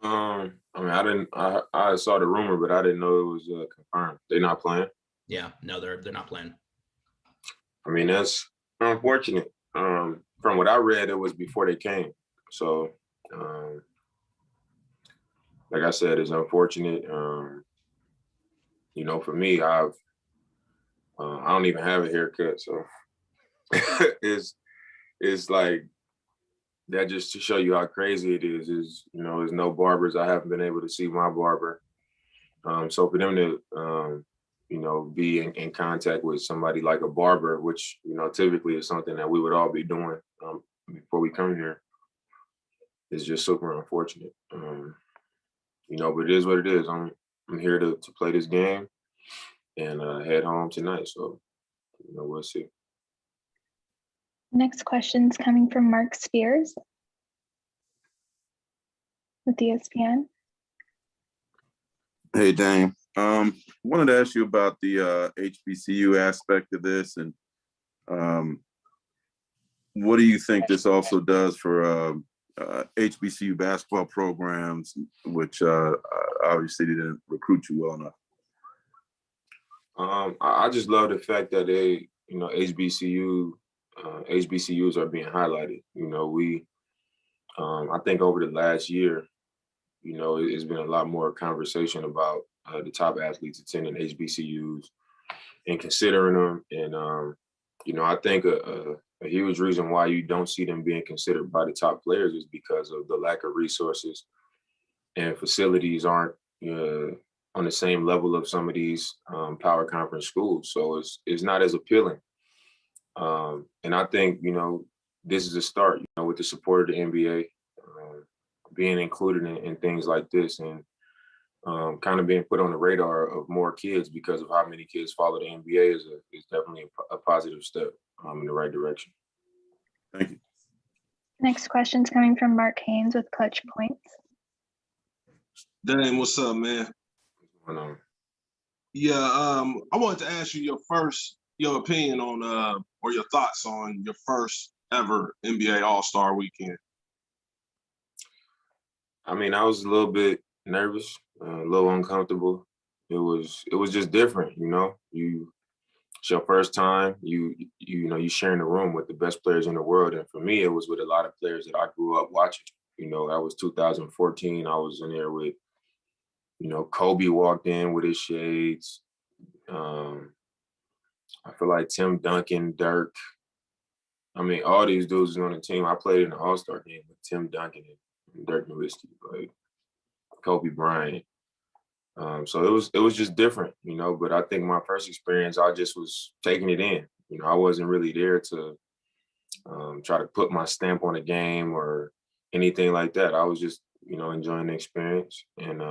I mean, I saw the rumor, but I didn't know it was confirmed. They're not playing. Yeah, no, they're not playing. I mean, that's unfortunate. From what I read, it was before they came. So, um, like I said, it's unfortunate. For me, I don't even have a haircut, so it's like that just to show you how crazy it is there's no barbers. I haven't been able to see my barber. So for them to be in contact with somebody like a barber, which typically is something that we would all be doing before we come here, is just super unfortunate. But it is what it is. I'm here to play this game and head home tonight. So we'll see. Next question's coming from Mark Spears with ESPN. Hey, Dame. Wanted to ask you about the HBCU aspect of this, and what do you think this also does for HBCU basketball programs, which obviously didn't recruit you well enough? I just love the fact that HBCUs are being highlighted. I think over the last year, it's been a lot more conversation about the top athletes attending HBCUs and considering them. And, I think a huge reason why you don't see them being considered by the top players is because of the lack of resources, and facilities aren't on the same level of some of these power conference schools. So it's not as appealing. And I think, this is a start, with the support of the NBA, being included in things like this, and kind of being put on the radar of more kids because of how many kids follow the NBA is definitely a positive step in the right direction. Thank you. Next question's coming from Mark Haynes with Clutch Points. Dame, what's up, man? What's going on? Yeah, I wanted to ask you your opinion on or your thoughts on your first ever NBA All-Star weekend. I mean, I was a little bit nervous, a little uncomfortable. It was just different, it's your first time, you sharing the room with the best players in the world. And for me, it was with a lot of players that I grew up watching. That was 2014. I was in there with, Kobe walked in with his shades. I feel like Tim Duncan, Dirk. I mean, all these dudes on the team. I played in the All-Star game with Tim Duncan and Dirk Nowitzki, like Kobe Bryant. So it was just different, but I think my first experience, I just was taking it in. I wasn't really there to try to put my stamp on a game or anything like that. I was just, enjoying the experience and,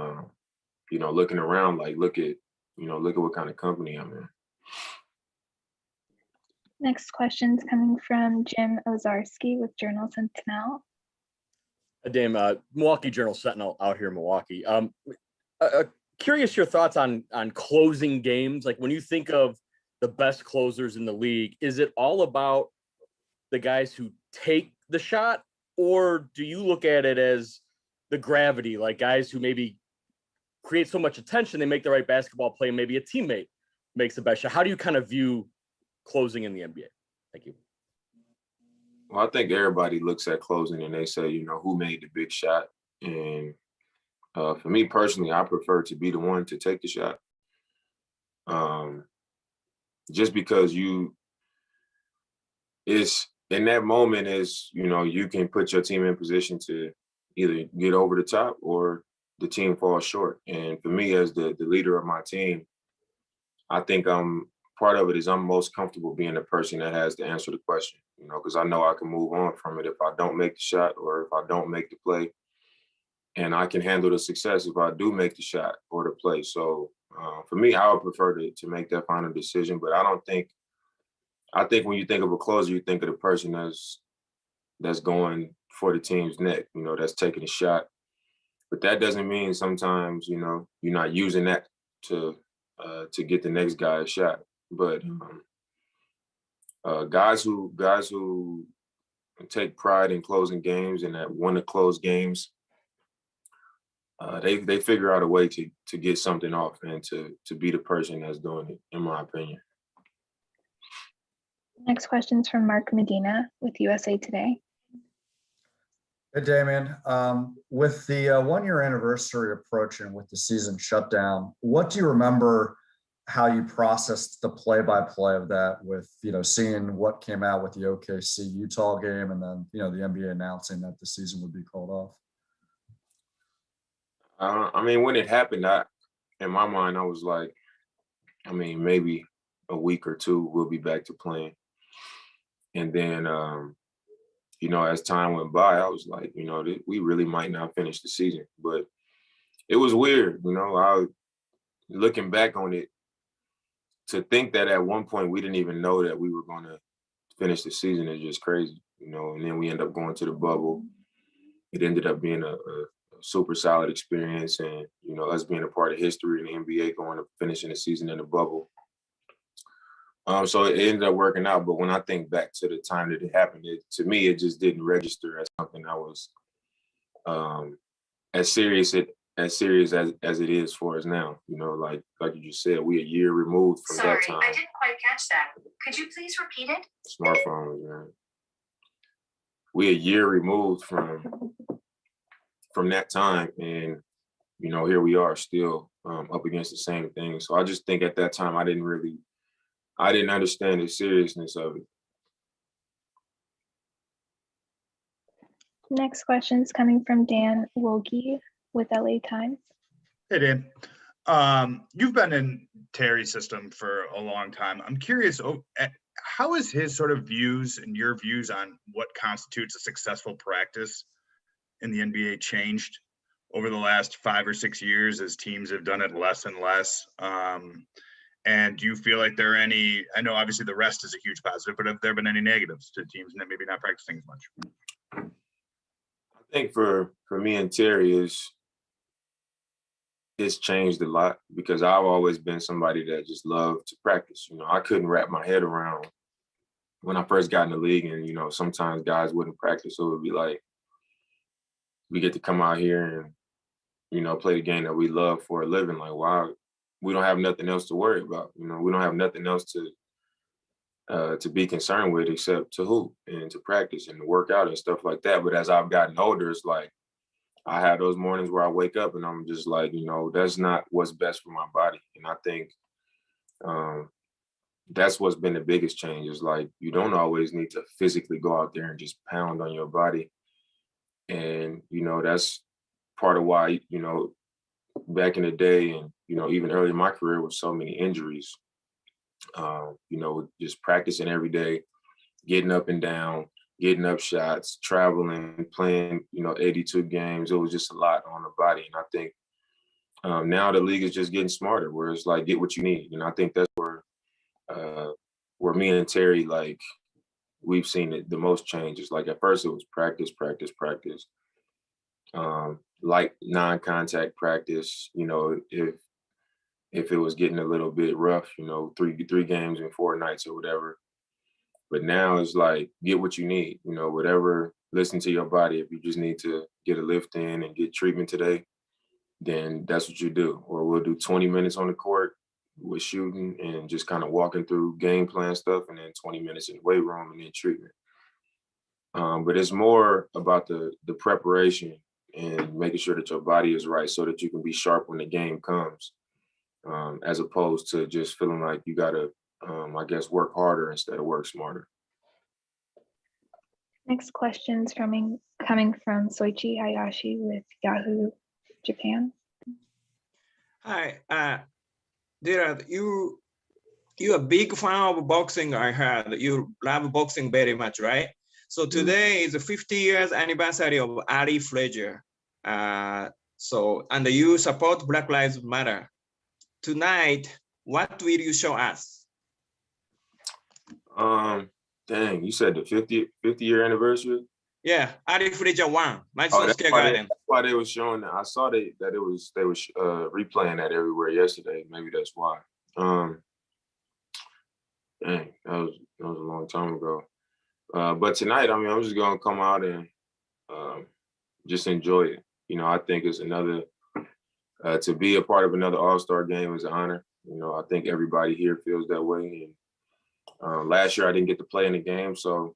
looking around, like, look at what kind of company I'm in. Next question's coming from Jim Ozarski with Journal Sentinel. Dame, Milwaukee Journal Sentinel out here in Milwaukee. Curious your thoughts on closing games. Like, when you think of the best closers in the league, is it all about the guys who take the shot, or do you look at it as the gravity, like guys who maybe create so much attention, they make the right basketball play, and maybe a teammate makes the best shot? How do you kind of view closing in the NBA? Thank you. Well, I think everybody looks at closing and they say, who made the big shot? And for me personally, I prefer to be the one to take the shot. Just because it's in that moment is, you can put your team in position to either get over the top or the team falls short. And for me, as the leader of my team, I think part of it is I'm most comfortable being the person that has to answer the question, because I know I can move on from it if I don't make the shot or if I don't make the play. And I can handle the success if I do make the shot or the play. So for me, I would prefer to make that final decision. But I think when you think of a closer, you think of the person that's going for the team's neck, that's taking a shot. But that doesn't mean sometimes, you're not using that to get the next guy a shot. But guys who take pride in closing games and that want to close games, they figure out a way to get something off and to be the person that's doing it, in my opinion. Next question is from Mark Medina with USA Today. Hey, Damian. With the 1-year anniversary approaching with the season shutdown, what do you remember how you processed the play-by-play of that with, seeing what came out with the OKC Utah game and then, the NBA announcing that the season would be called off? When it happened, in my mind, I was like, maybe a week or two, we'll be back to playing. And then, as time went by, I was like, we really might not finish the season. But it was weird, looking back on it, to think that at one point we didn't even know that we were going to finish the season is just crazy, and then we end up going to the bubble. It ended up being a super solid experience, and, us being a part of history in the NBA, going to finishing the season in the bubble. So it ended up working out. But when I think back to the time that it happened, to me, it just didn't register as something I was as serious as it is for us now. Like you just said, we a year removed from that time. Sorry, I didn't quite catch that. Could you please repeat it? Smartphones, man. We a year removed from that time, and here we are still up against the same thing. So I just think at that time I didn't understand the seriousness of it. Next question is coming from Dan Wilkie with LA Times. Hey, Dan. You've been in Terry's system for a long time. I'm curious, how is his sort of views and your views on what constitutes a successful practice in the NBA changed over the last 5 or 6 years as teams have done it less and less? And do you feel like there are any, I know obviously the rest is a huge positive, but have there been any negatives to teams that maybe not practicing as much? I think for me and Terry, it's changed a lot, because I've always been somebody that just loved to practice. I couldn't wrap my head around when I first got in the league, and, sometimes guys wouldn't practice. So it would be like, we get to come out here and, play the game that we love for a living. Like, wow, we don't have nothing else to worry about. We don't have nothing else to be concerned with except to hoop and to practice and to work out and stuff like that. But as I've gotten older, it's like I have those mornings where I wake up and I'm just like, that's not what's best for my body. And I think that's what's been the biggest change, is like, you don't always need to physically go out there and just pound on your body. And, that's part of why, back in the day and, even early in my career with so many injuries, just practicing every day, getting up and down, getting up shots, traveling, playing, 82 games. It was just a lot on the body. And I think now the league is just getting smarter, where it's like, get what you need. And I think that's where me and Terry, like, we've seen it the most changes. Like, at first it was practice. Like non-contact practice, if it was getting a little bit rough, three games in 4 nights or whatever. But now it's like, get what you need, whatever, listen to your body. If you just need to get a lift in and get treatment today, then that's what you do. Or we'll do 20 minutes on the court with shooting and just kind of walking through game plan stuff, and then 20 minutes in the weight room and then treatment. But it's more about the preparation and making sure that your body is right so that you can be sharp when the game comes, as opposed to just feeling like you got to, work harder instead of work smarter. Next question is coming from Soichi Hayashi with Yahoo Japan. Hi, Dillard, you're a big fan of boxing. I heard you love boxing very much, right? So today is the 50 years anniversary of Ali Frazier. And you support Black Lives Matter. Tonight, what will you show us? Dang, you said the 50-year anniversary? Yeah, Ali Frazier won. That's why they were showing that. I saw they were replaying that everywhere yesterday. Maybe that's why. Dang, that was a long time ago. But tonight, I'm just gonna come out and just enjoy it. I think it's another To be a part of another All-Star game is an honor. You know, I think everybody here feels that way. And last year I didn't get to play in the game, so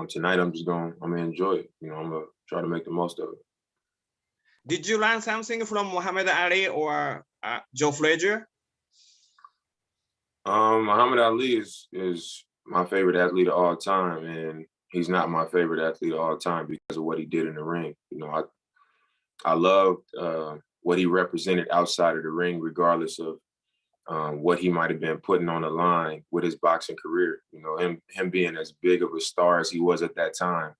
tonight I'm gonna enjoy it. You know, I'm gonna try to make the most of it. Did you learn something from Muhammad Ali or Joe Frazier? Muhammad Ali is my favorite athlete of all time, and he's not my favorite athlete of all time because of what he did in the ring. You know, I loved what he represented outside of the ring, regardless of what he might have been putting on the line with his boxing career. You know, him being as big of a star as he was at that time.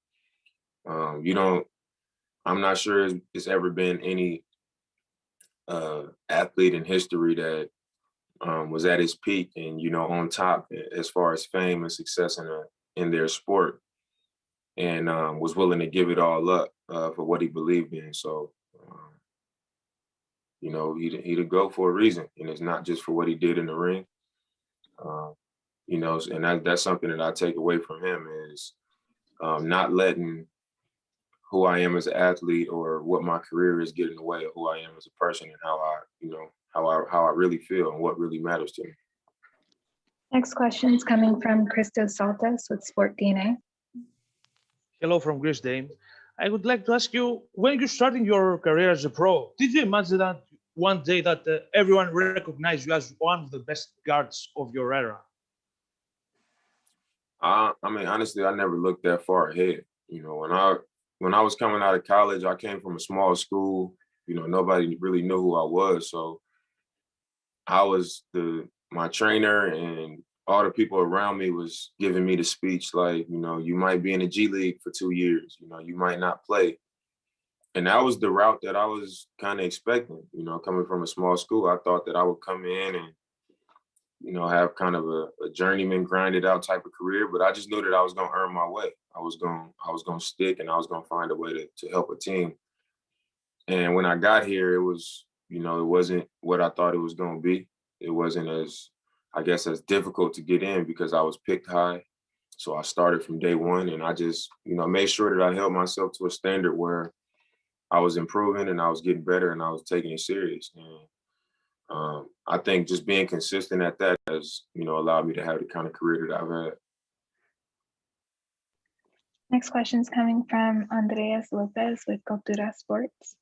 I'm not sure there's ever been any athlete in history that was at his peak and, you know, on top as far as fame and success in their sport, and was willing to give it all up for what he believed in. So, you know, he'd go for a reason, and it's not just for what he did in the ring. You know, and that's something that I take away from him is not letting who I am as an athlete or what my career is get in the way of who I am as a person and how I really feel and what really matters to me. Next question is coming from Christos Saltas with Sport DNA. Hello from Greece, Dame. I would like to ask you, when you're starting your career as a pro, did you imagine that one day that everyone recognized you as one of the best guards of your era? I mean, honestly, I never looked that far ahead. You know, when I was coming out of college, I came from a small school. You know, nobody really knew who I was. So I was my trainer and all the people around me was giving me the speech like, you know, you might be in the G League for 2 years, you know, you might not play. And that was the route that I was kind of expecting, you know, coming from a small school. I thought that I would come in and, you know, have kind of a journeyman grinded out type of career, but I just knew that I was going to earn my way. I was going to stick, and I was going to find a way to help a team. And when I got here, it was, you know, it wasn't what I thought it was going to be. It wasn't as difficult to get in because I was picked high. So I started from day one, and I just, you know, made sure that I held myself to a standard where I was improving and I was getting better and I was taking it serious. And I think just being consistent at that has, you know, allowed me to have the kind of career that I've had. Next question is coming from Andreas Lopez with Cultura Sports.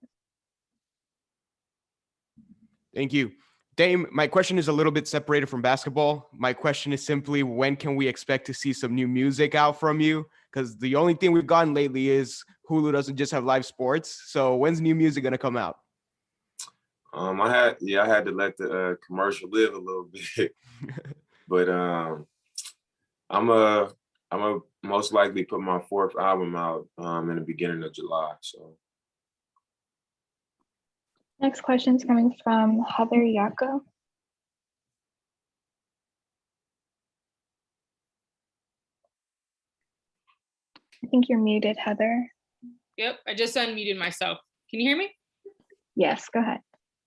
Thank you. Dame, my question is a little bit separated from basketball. My question is simply, when can we expect to see some new music out from you? Because the only thing we've gotten lately is Hulu doesn't just have live sports. So when's new music going to come out? I had to let the commercial live a little bit, but I'm a most likely put my 4th album out in the beginning of July. So. Next question is coming from Heather Yako. I think you're muted, Heather. Yep, I just unmuted myself. Can you hear me? Yes, go ahead.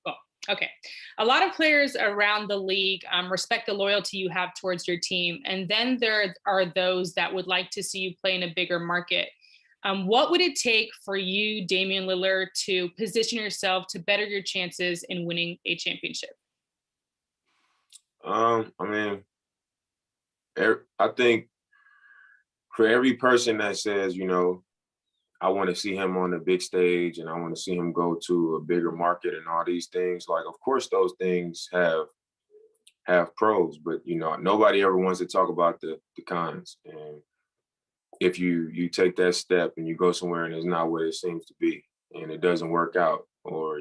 Cool. Okay. A lot of players around the league respect the loyalty you have towards your team. And then there are those that would like to see you play in a bigger market. What would it take for you, Damian Lillard, to position yourself to better your chances in winning a championship? I mean, I think for every person that says, you know, I want to see him on the big stage and I want to see him go to a bigger market and all these things, like, of course, those things have pros, but, you know, nobody ever wants to talk about the cons. And if you take that step and you go somewhere and it's not what it seems to be and it doesn't work out, or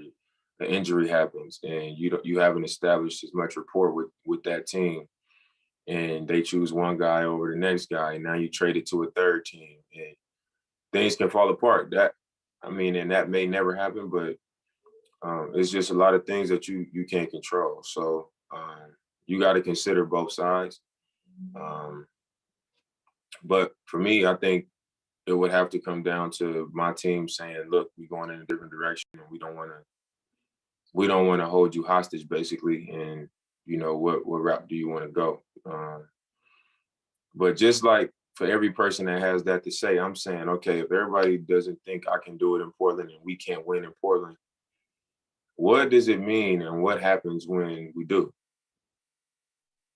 an injury happens and you haven't established as much rapport with that team, and they choose one guy over the next guy, and now you trade it to a third team and things can fall apart. And that may never happen, but it's just a lot of things that you can't control. So you got to consider both sides. But for me, I think it would have to come down to my team saying, look, we're going in a different direction and we don't want to hold you hostage, basically. And, you know, what route do you want to go? But just like for every person that has that to say, I'm saying, okay, if everybody doesn't think I can do it in Portland and we can't win in Portland, what does it mean and what happens when we do?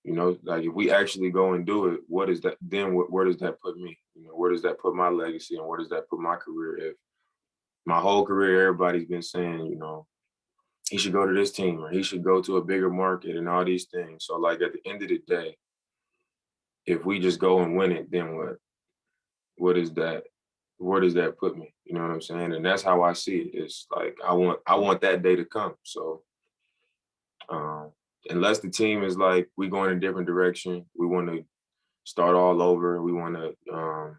You know, like if we actually go and do it, what is that? Then where does that put me? You know, where does that put my legacy and where does that put my career? If my whole career, everybody's been saying, you know, he should go to this team or he should go to a bigger market and all these things. So like at the end of the day, if we just go and win it, then what? What is that? Where does that put me? You know what I'm saying? And that's how I see it. It's like I want that day to come. So unless the team is like we going in a different direction, we want to start all over, we want to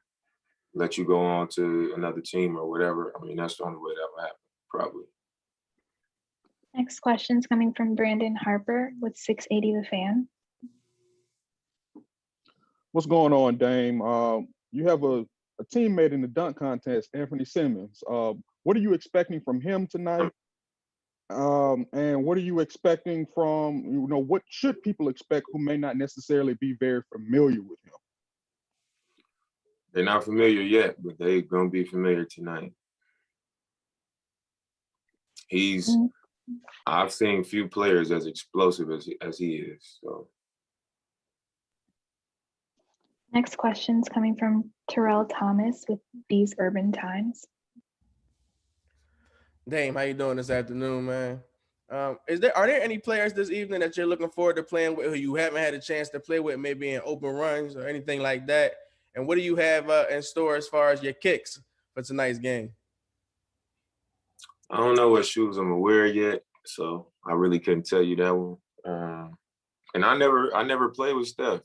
let you go on to another team or whatever. I mean, that's the only way that will happen, probably. Next question's coming from Brandon Harper with 680 The Fan. What's going on, Dame? You have a teammate in the dunk contest, Anthony Simmons. What are you expecting from him tonight? And what are you expecting from, you know, what should people expect who may not necessarily be very familiar with him? They're not familiar yet, but they're going to be familiar tonight. I've seen few players as explosive as he is. So. Next question's coming from Terrell Thomas with Bees Urban Times. Dame, how you doing this afternoon, man? Are there any players this evening that you're looking forward to playing with who you haven't had a chance to play with, maybe in open runs or anything like that? And what do you have in store as far as your kicks for tonight's game? I don't know what shoes I'm gonna wear yet, so I really couldn't tell you that one. And I never played with Steph.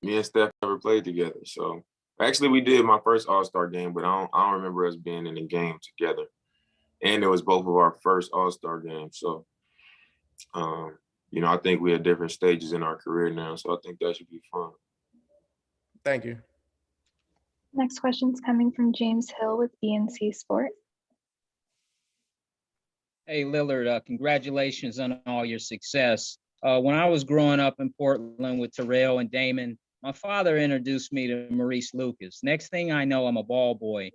Me and Steph never played together. So actually, we did my first All-Star game, but I don't remember us being in a game together. And it was both of our first All-Star games. So, you know, I think we're at different stages in our career now. So I think that should be fun. Thank you. Next question's coming from James Hill with BNC Sport. Hey, Lillard, congratulations on all your success. When I was growing up in Portland with Terrell and Damon, my father introduced me to Maurice Lucas. Next thing I know, I'm a ball boy.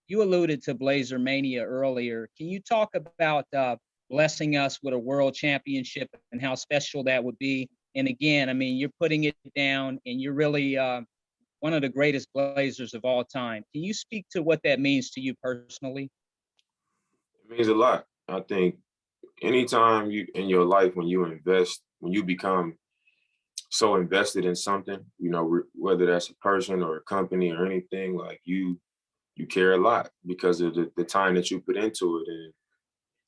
You alluded to Blazer Mania earlier. Can you talk about blessing us with a world championship and how special that would be? And again, I mean, you're putting it down and you're really one of the greatest Blazers of all time. Can you speak to what that means to you personally? It means a lot. I think anytime you in your life, when you invest, when you become so invested in something, you know, whether that's a person or a company or anything, like you care a lot because of the time that you put into it and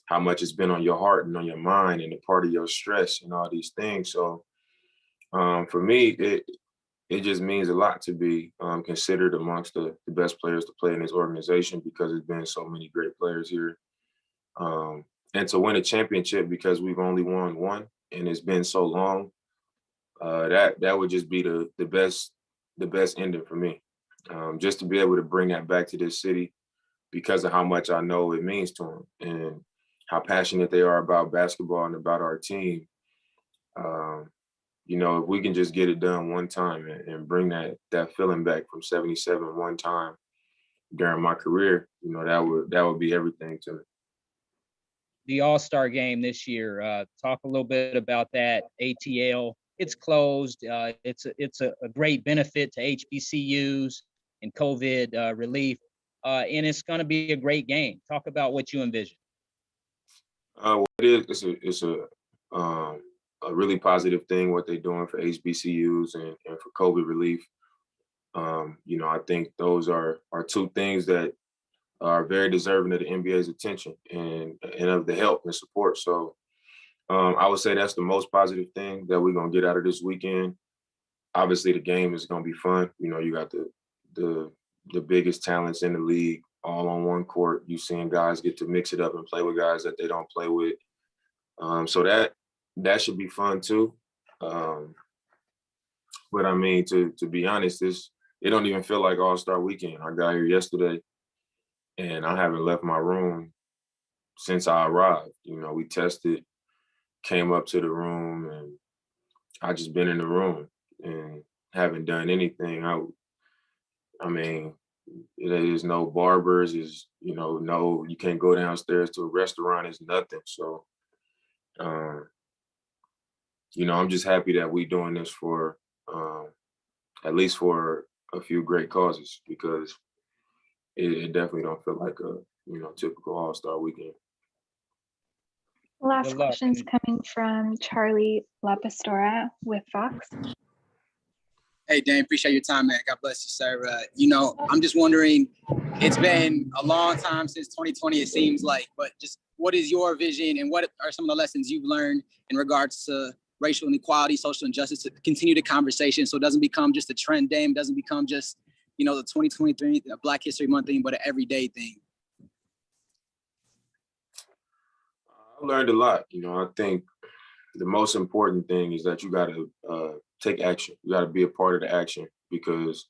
how much it's been on your heart and on your mind and a part of your stress and all these things. So for me, it just means a lot to be considered amongst the best players to play in this organization because there's been so many great players here. And to win a championship because we've only won one and it's been so long, that would just be the best ending for me. Just to be able to bring that back to this city because of how much I know it means to them and how passionate they are about basketball and about our team. You know, if we can just get it done one time and bring that feeling back from 77 one time during my career, you know, that would be everything to me. The All-Star game this year, talk a little bit about that. ATL, it's closed. It's a great benefit to HBCUs and COVID relief, and it's going to be a great game. Talk about what you envision. Well, it's a really positive thing what they're doing for HBCUs and for COVID relief. You know, I think those are two things that are very deserving of the NBA's attention and of the help and support. So I would say that's the most positive thing that we're gonna get out of this weekend. Obviously, the game is gonna be fun. You know, you got the biggest talents in the league all on one court. You seeing guys get to mix it up and play with guys that they don't play with. So that should be fun too. But I mean, to be honest, it don't even feel like All-Star weekend. I got here yesterday and I haven't left my room since I arrived. You know, we tested, came up to the room, and I just been in the room and haven't done anything. I mean, there's no barbers, you can't go downstairs to a restaurant, it's nothing. So You know, I'm just happy that we doing this for at least for a few great causes, because it definitely don't feel like a, you know, typical All-Star weekend. Last Good luck. question's coming from Charlie Lapastora with Fox. Hey, Dan, appreciate your time, man. God bless you, sir. You know, I'm just wondering, it's been a long time since 2020, it seems like, but just what is your vision and what are some of the lessons you've learned in regards to racial inequality, social injustice, to continue the conversation so it doesn't become just a trend, Dame, doesn't become just, you know, the 2023 Black History Month thing, but an everyday thing? I learned a lot. You know, I think the most important thing is that you got to take action. You got to be a part of the action, because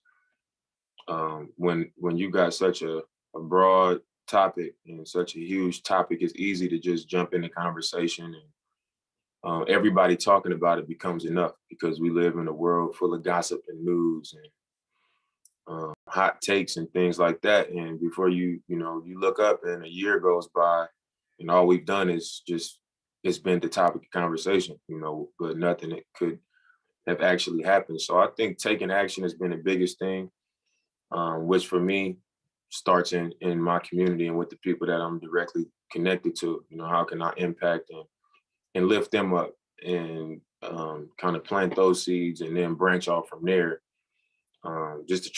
when you got such a broad topic and such a huge topic, it's easy to just jump in the conversation, and everybody talking about it becomes enough, because we live in a world full of gossip and news and hot takes and things like that. And before you look up and a year goes by, and all we've done is just, it's been the topic of conversation, you know, but nothing that could have actually happened. So I think taking action has been the biggest thing, which for me starts in my community and with the people that I'm directly connected to. You know, how can I impact and lift them up and kind of plant those seeds and then branch off from there, just to